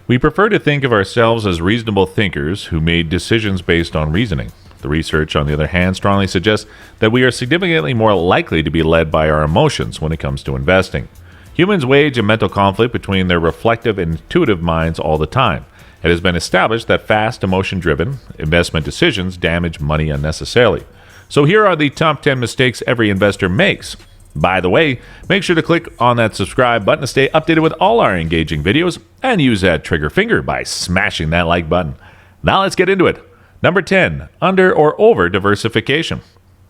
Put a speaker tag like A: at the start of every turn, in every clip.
A: We prefer to think of ourselves as reasonable thinkers who made decisions based on reasoning. The research, on the other hand, strongly suggests that we are significantly more likely to be led by our emotions when it comes to investing. Humans wage a mental conflict between their reflective and intuitive minds all the time. It has been established that fast, emotion-driven investment decisions damage money unnecessarily. So here are the top 10 mistakes every investor makes. By the way, make sure to click on that subscribe button to stay updated with all our engaging videos, and use that trigger finger by smashing that like button. Now let's get into it. Number 10, under or over diversification.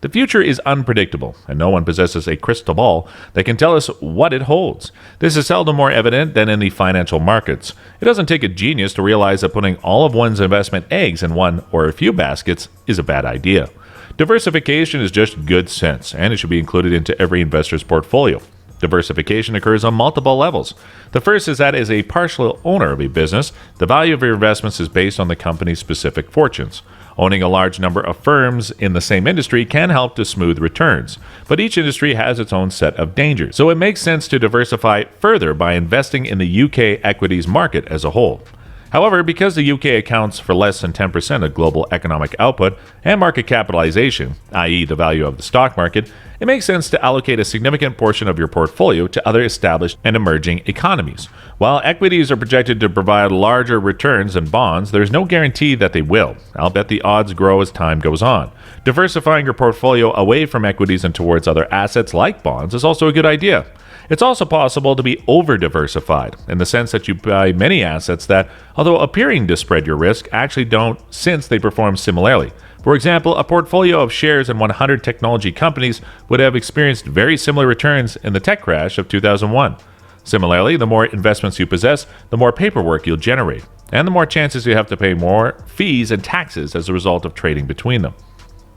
A: The future is unpredictable, and no one possesses a crystal ball that can tell us what it holds. This is seldom more evident than in the financial markets. It doesn't take a genius to realize that putting all of one's investment eggs in one or a few baskets is a bad idea. Diversification is just good sense, and it should be included into every investor's portfolio. Diversification occurs on multiple levels. The first is that as a partial owner of a business, the value of your investments is based on the company's specific fortunes. Owning a large number of firms in the same industry can help to smooth returns, but each industry has its own set of dangers, so it makes sense to diversify further by investing in the UK equities market as a whole. However, because the UK accounts for less than 10% of global economic output and market capitalization, i.e. the value of the stock market, it makes sense to allocate a significant portion of your portfolio to other established and emerging economies. While equities are projected to provide larger returns than bonds, there is no guarantee that they will. I'll bet the odds grow as time goes on. Diversifying your portfolio away from equities and towards other assets like bonds is also a good idea. It's also possible to be over-diversified, in the sense that you buy many assets that, although appearing to spread your risk, actually don't, since they perform similarly. For example, a portfolio of shares in 100 technology companies would have experienced very similar returns in the tech crash of 2001. Similarly, the more investments you possess, the more paperwork you'll generate, and the more chances you have to pay more fees and taxes as a result of trading between them.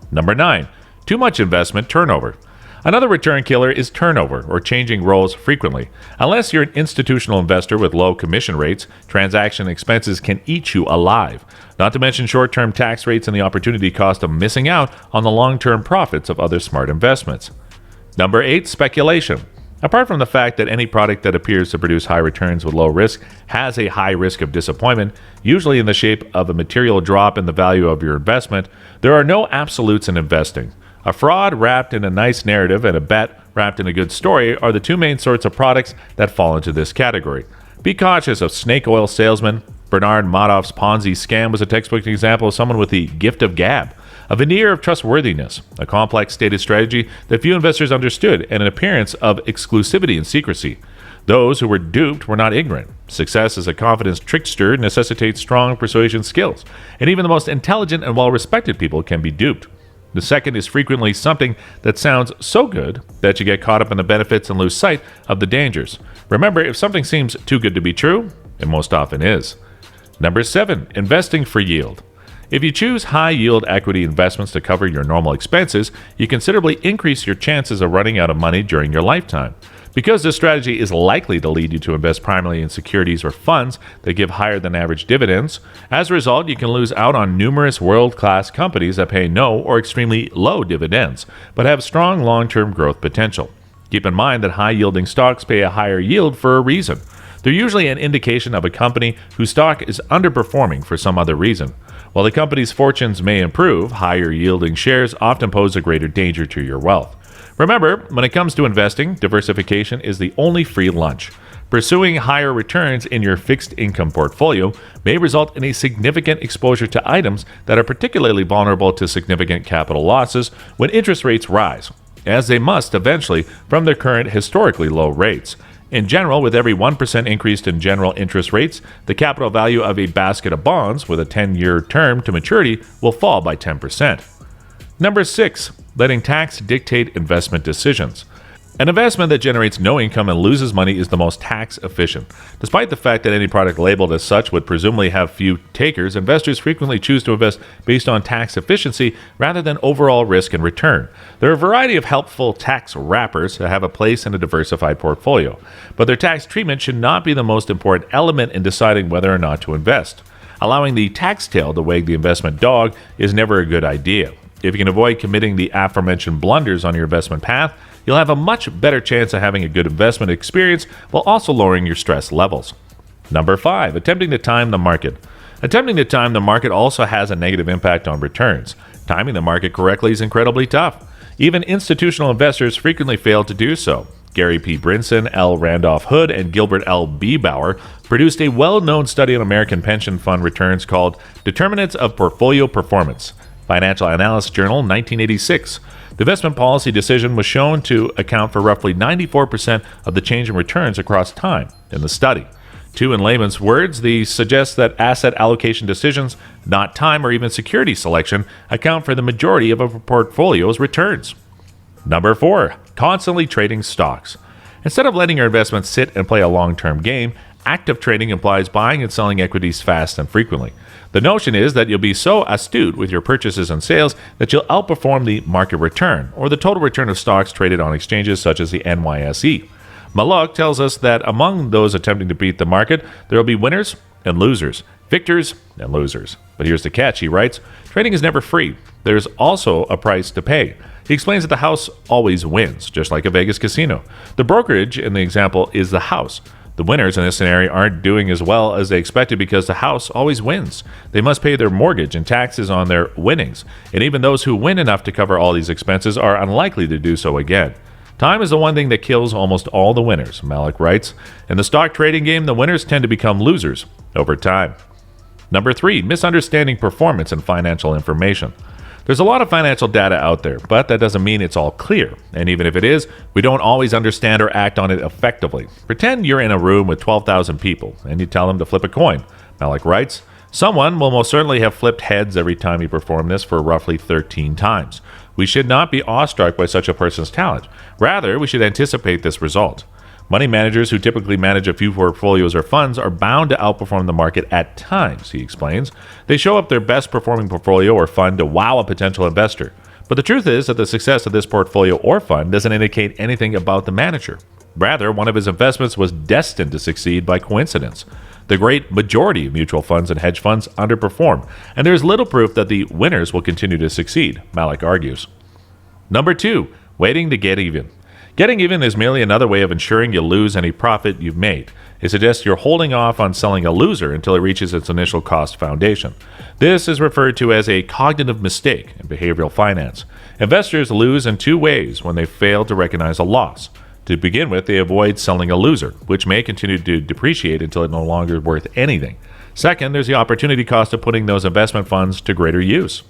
A: Number 9. Too much investment turnover. Another return killer is turnover, or changing roles frequently. Unless you're an institutional investor with low commission rates, transaction expenses can eat you alive. Not to mention short-term tax rates and the opportunity cost of missing out on the long-term profits of other smart investments. Number 8, speculation. Apart from the fact that any product that appears to produce high returns with low risk has a high risk of disappointment, usually in the shape of a material drop in the value of your investment, there are no absolutes in investing. A fraud wrapped in a nice narrative and a bet wrapped in a good story are the two main sorts of products that fall into this category. Be cautious of snake oil salesmen. Bernard Madoff's Ponzi scam was a textbook example of someone with the gift of gab, a veneer of trustworthiness, a complex stated strategy that few investors understood, and an appearance of exclusivity and secrecy. Those who were duped were not ignorant. Success as a confidence trickster necessitates strong persuasion skills, and even the most intelligent and well-respected people can be duped. The second is frequently something that sounds so good that you get caught up in the benefits and lose sight of the dangers. Remember, if something seems too good to be true, it most often is. Number 7, investing for yield. If you choose high-yield equity investments to cover your normal expenses, you considerably increase your chances of running out of money during your lifetime. Because this strategy is likely to lead you to invest primarily in securities or funds that give higher than average dividends, as a result, you can lose out on numerous world-class companies that pay no or extremely low dividends, but have strong long-term growth potential. Keep in mind that high-yielding stocks pay a higher yield for a reason. They're usually an indication of a company whose stock is underperforming for some other reason. While the company's fortunes may improve, higher-yielding shares often pose a greater danger to your wealth. Remember, when it comes to investing, diversification is the only free lunch. Pursuing higher returns in your fixed income portfolio may result in a significant exposure to items that are particularly vulnerable to significant capital losses when interest rates rise, as they must eventually from their current historically low rates. In general, with every 1% increase in general interest rates, the capital value of a basket of bonds with a 10-year term to maturity will fall by 10%. Number 6, letting tax dictate investment decisions. An investment that generates no income and loses money is the most tax efficient. Despite the fact that any product labeled as such would presumably have few takers, investors frequently choose to invest based on tax efficiency rather than overall risk and return. There are a variety of helpful tax wrappers that have a place in a diversified portfolio, but their tax treatment should not be the most important element in deciding whether or not to invest. Allowing the tax tail to wag the investment dog is never a good idea. If you can avoid committing the aforementioned blunders on your investment path, you'll have a much better chance of having a good investment experience while also lowering your stress levels. Number 5, attempting to time the market. Attempting to time the market also has a negative impact on returns. Timing the market correctly is incredibly tough. Even institutional investors frequently fail to do so. Gary P. Brinson, L. Randolph Hood, and Gilbert L. Biebauer produced a well-known study on American pension fund returns called Determinants of Portfolio Performance. Financial Analyst Journal, 1986. The investment policy decision was shown to account for roughly 94% of the change in returns across time in the study. In layman's words, these suggest that asset allocation decisions, not time or even security selection, account for the majority of a portfolio's returns. Number 4, constantly trading stocks. Instead of letting your investments sit and play a long-term game, active trading implies buying and selling equities fast and frequently. The notion is that you'll be so astute with your purchases and sales that you'll outperform the market return, or the total return of stocks traded on exchanges such as the NYSE. Maluk tells us that among those attempting to beat the market, there will be winners and losers, victors and losers. But here's the catch, he writes, trading is never free. There's also a price to pay. He explains that the house always wins, just like a Vegas casino. The brokerage in the example is the house. The winners in this scenario aren't doing as well as they expected because the house always wins. They must pay their mortgage and taxes on their winnings, and even those who win enough to cover all these expenses are unlikely to do so again. Time is the one thing that kills almost all the winners, Malik writes. In the stock trading game, the winners tend to become losers over time. Number 3, misunderstanding performance and financial information. There's a lot of financial data out there, but that doesn't mean it's all clear. And even if it is, we don't always understand or act on it effectively. Pretend you're in a room with 12,000 people and you tell them to flip a coin. Malik writes, someone will most certainly have flipped heads every time you perform this for roughly 13 times. We should not be awestruck by such a person's talent. Rather, we should anticipate this result. Money managers who typically manage a few portfolios or funds are bound to outperform the market at times, he explains. They show up their best performing portfolio or fund to wow a potential investor. But the truth is that the success of this portfolio or fund doesn't indicate anything about the manager. Rather, one of his investments was destined to succeed by coincidence. The great majority of mutual funds and hedge funds underperform, and there is little proof that the winners will continue to succeed, Malik argues. Number 2, waiting to get even. Getting even is merely another way of ensuring you'll lose any profit you've made. It suggests you're holding off on selling a loser until it reaches its initial cost foundation. This is referred to as a cognitive mistake in behavioral finance. Investors lose in 2 ways when they fail to recognize a loss. To begin with, they avoid selling a loser, which may continue to depreciate until it's no longer worth anything. Second, there's the opportunity cost of putting those investment funds to greater use.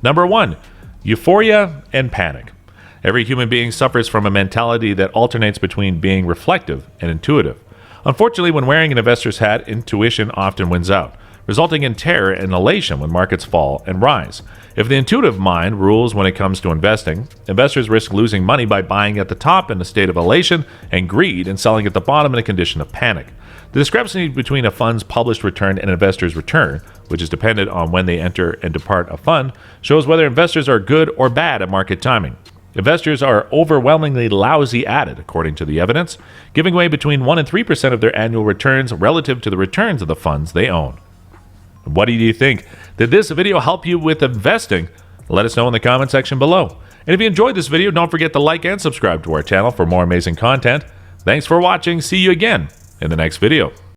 A: Number 1, euphoria and panic. Every human being suffers from a mentality that alternates between being reflective and intuitive. Unfortunately, when wearing an investor's hat, intuition often wins out, resulting in terror and elation when markets fall and rise. If the intuitive mind rules when it comes to investing, investors risk losing money by buying at the top in a state of elation and greed and selling at the bottom in a condition of panic. The discrepancy between a fund's published return and investors' return, which is dependent on when they enter and depart a fund, shows whether investors are good or bad at market timing. Investors are overwhelmingly lousy at it, according to the evidence, giving away between 1% and 3% of their annual returns relative to the returns of the funds they own. What do you think? Did this video help you with investing? Let us know in the comment section below. And if you enjoyed this video, don't forget to like and subscribe to our channel for more amazing content. Thanks for watching. See you again in the next video.